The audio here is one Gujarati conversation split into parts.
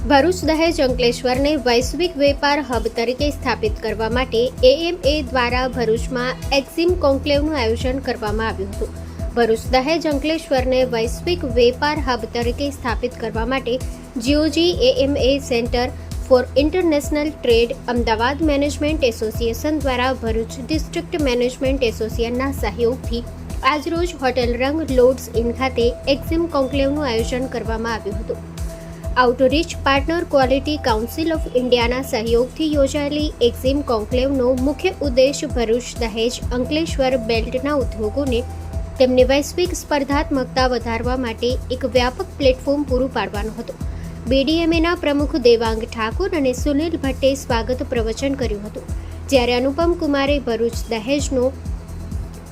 ભરૂચ દહેજ અંકલેશ્વરને વૈશ્વિક વેપાર હબ તરીકે સ્થાપિત કરવા માટે AMA દ્વારા ભરૂચમાં એક્ઝિમ કોન્ક્લેવનું આયોજન કરવામાં આવ્યું હતું. ભરૂચ દહેજ અંકલેશ્વરને વૈશ્વિક વેપાર હબ તરીકે સ્થાપિત કરવા માટે GOG AMA centre for international trade Ahmedabad management association દ્વારા ભરૂચ ડિસ્ટ્રિક્ટ મેનેજમેન્ટ એસોસિએશનના સહયોગથી આજરોજ હોટેલ રંગ લોડ્સ ઇન ખાતે એક્ઝિમ કોન્ક્લેવનું આયોજન કરવામાં આવ્યું હતું. Outreach partner quality council of ઇન્ડિયાના સહયોગથી યોજાયેલી એક્ઝિમ કોન્ક્લેવનો મુખ્ય ઉદ્દેશ ભરૂચ દહેજ અંકલેશ્વર બેલ્ટના ઉદ્યોગોને તેમની વૈશ્વિક સ્પર્ધાત્મકતા વધારવા માટે એક વ્યાપક પ્લેટફોર્મ પૂરું પાડવાનો હતો. BDMAના પ્રમુખ દેવાંગ ઠાકોર અને સુનિલ ભટ્ટે સ્વાગત પ્રવચન કર્યું હતું, જ્યારે અનુપમ કુમારે ભરૂચ દહેજનો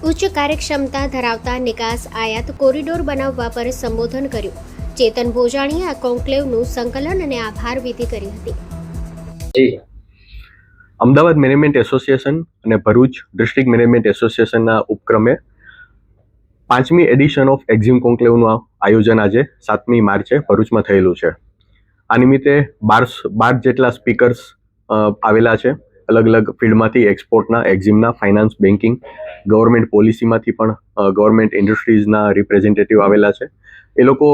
ઉચ્ચ કાર્યક્ષમતા ધરાવતા નિકાસ આયાત કોરિડોર બનાવવા પર સંબોધન કર્યું. ચેતન ભોજાણીએ આ કોન્ક્લેવનું સંકલન અને આભાર વિધિ કરી હતી. અમદાવાદ મેનેજમેન્ટ એસોસિએશન અને ભરૂચ ડિસ્ટ્રિક્ટ મેનેજમેન્ટ એસોસિએશનના ઉપક્રમે 5મી એડિશન ઓફ એક્ઝિમ કોન્ક્લેવનું આયોજન આજે 7મી માર્ચે ભરૂચમાં થયેલું છે. આ નિમિત્તે 12 જેટલા સ્પીકર્સ આવેલા છે. અલગ અલગ ફિલ્ડમાંથી એક્સપોર્ટના, એક્ઝિમના, ફાઇનાન્સ, બેન્કિંગ, ગવર્મેન્ટ પોલિસીમાંથી પણ ગવર્મેન્ટ ઇન્ડસ્ટ્રીઝના રિપ્રેઝેન્ટેટિવ આવેલા છે. એ લોકો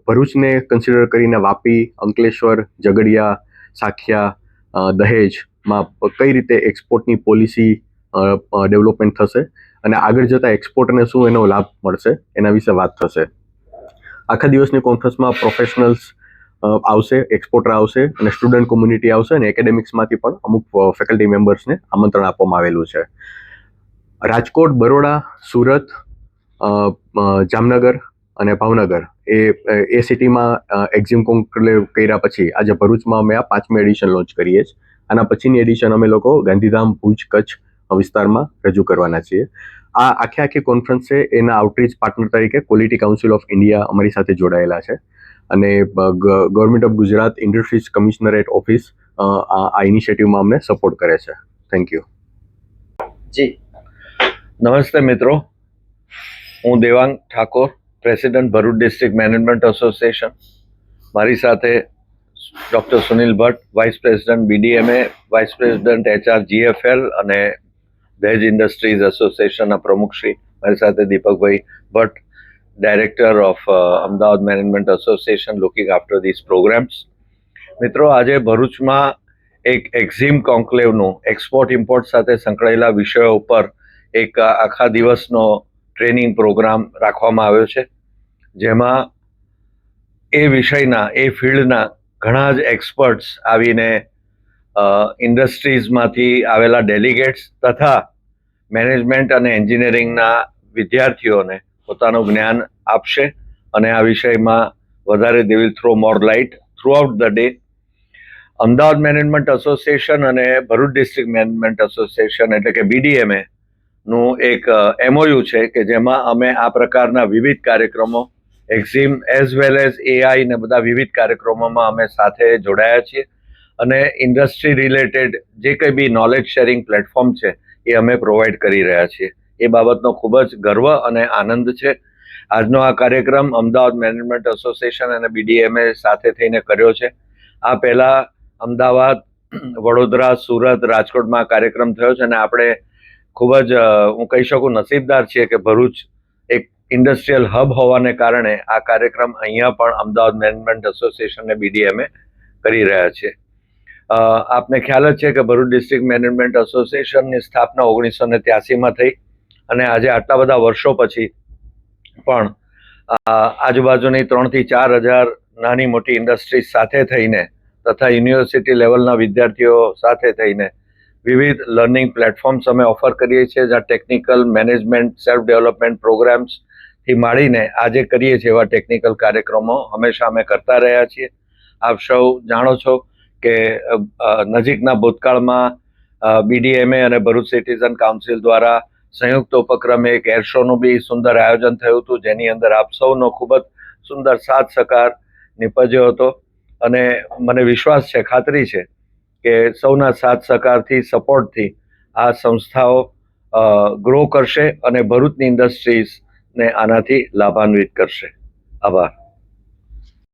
ભરૂચને કન્સિડર કરીને વાપી, અંકલેશ્વર, ઝઘડિયા, સાખિયા, દહેજમાં કઈ રીતે એક્સપોર્ટની પોલિસી ડેવલપમેન્ટ થશે અને આગળ જતાં એક્સપોર્ટને શું એનો લાભ મળશે એના વિશે વાત થશે. આખા દિવસની કોન્ફરન્સમાં પ્રોફેશનલ્સ આવશે, એક્સપોર્ટર આવશે અને સ્ટુડન્ટ કોમ્યુનિટી આવશે અને એકેડેમિક્સમાંથી પણ અમુક ફેકલ્ટી મેમ્બર્સને આમંત્રણ આપવામાં આવેલું છે. રાજકોટ, બરોડા, સુરત, જામનગર અને ભાવનગર એ સિટીમાં એક્ઝિમ કોન્ક્લેવ કર્યા પછી આજે ભરૂચમાં અમે આ 5મી એડિશન લોન્ચ કરીએ છીએ. આના પછીની એડિશન અમે લોકો ગાંધીધામ, ભુજ, કચ્છ વિસ્તારમાં રજૂ કરવાના છીએ. આ આખી કોન્ફરન્સ છે એના આઉટરીચ પાર્ટનર તરીકે ક્વોલિટી કાઉન્સિલ ઓફ ઇન્ડિયા અમારી સાથે જોડાયેલા છે અને government of Gujarat industries commissionerate office આ ઇનિશિયેટિવમાં અમને સપોર્ટ કરે છે. Thank you. જી નમસ્તે મિત્રો, હું Devang Thakor, president Bharuch district management association. મારી સાથે doctor Sunil Bhatt, vice president BDMA, vice president HR GFL અને દહેજ ઇન્ડસ્ટ્રીઝ એસોસિએશનના પ્રમુખશ્રી, મારી સાથે Deepakbhai Bhatt, director of Ahmedabad management association looking after this programs. મિત્રો, આજે ભરૂચમાં એક એક્ઝિમ કોન્ક્લેવનું એક્સપોર્ટ ઇમ્પોર્ટ સાથે સંકળાયેલા વિષયો ઉપર એક આખા દિવસનો ટ્રેનિંગ પ્રોગ્રામ રાખવામાં આવ્યો છે, જેમાં એ વિષયના, એ ફિલ્ડના ઘણા જ એક્સપર્ટ્સ આવીને ઇન્ડસ્ટ્રીઝમાંથી આવેલા ડેલિગેટ્સ તથા મેનેજમેન્ટ અને એન્જિનિયરિંગના વિદ્યાર્થીઓને પોતાનું જ્ઞાન આપશે અને આ વિષયમાં વધારે they will throw more light throughout the day. Ahmedabad management association અને ભરૂચ ડિસ્ટ્રિક્ટ મેનેજમેન્ટ એસોસિએશન એટલે કે BDMA નું એક MOU છે કે જેમાં અમે આ પ્રકારના વિવિધ કાર્યક્રમો, એક્ઝિમ એઝ વેલ એઝ AI ને બધા વિવિધ કાર્યક્રમોમાં અમે સાથે જોડાયા છીએ અને ઇન્ડસ્ટ્રી રિલેટેડ જે કંઈ બી નોલેજ શેરિંગ પ્લેટફોર્મ છે એ અમે પ્રોવાઈડ કરી રહ્યા છીએ. એ બાબતનો ખૂબ જ ગર્વ અને આનંદ છે. આજનો આ કાર્યક્રમ અમદાવાદ મેનેજમેન્ટ એસોસિએશન અને BDMA સાથે થઈને કર્યો છે. આ પહેલાં અમદાવાદ, વડોદરા, સુરત, રાજકોટમાં કાર્યક્રમ થયો છે અને આપણે ખૂબ જ હું કહી શકું નસીબદાર છીએ કે ભરૂચ એક ઇન્ડસ્ટ્રીયલ હબ હોવાને કારણે આ કાર્યક્રમ અહીંયા પણ અમદાવાદ મેનેજમેન્ટ એસોસિએશન અને BDMA કરી રહ્યા છે. આપને ખ્યાલ જ છે કે ભરૂચ ડિસ્ટ્રિક્ટ મેનેજમેન્ટ એસોસિએશનની સ્થાપના 1983માં થઈ અને આજે આટલા બધા વર્ષો પછી પણ આજુબાજુની 3 થી 4 હજાર નાની મોટી ઇન્ડસ્ટ્રીઝ સાથે થઈને તથા યુનિવર્સિટી લેવલના વિદ્યાર્થીઓ સાથે થઈને વિવિધ લર્નિંગ પ્લેટફોર્મ્સ અમે ઓફર કરીએ છીએ, જ્યાં ટેકનિકલ મેનેજમેન્ટ, સેલ્ફ ડેવલપમેન્ટ પ્રોગ્રામ્સથી માંડીને આજે કરીએ છીએ એવા ટેકનિકલ કાર્યક્રમો હંમેશા અમે કરતા રહ્યા છીએ. આપ સૌ જાણો છો કે નજીકના ભૂતકાળમાં BDMA અને ભરૂચ સિટીઝન કાઉન્સિલ દ્વારા સંયુક્ત ઉપક્રમે એક એર શોનું બી સુંદર આયોજન થયું હતું, જેની અંદર આપ સૌનો ખૂબ જ સુંદર સાથ સહકાર નીપજ્યો હતો અને મને વિશ્વાસ છે, ખાતરી છે કે સૌના સાથ સહકારથી, સપોર્ટથી આ સંસ્થાઓ ગ્રો કરશે અને ભરૂચની ઇન્ડસ્ટ્રીઝને આનાથી લાભાન્વિત કરશે. આભાર.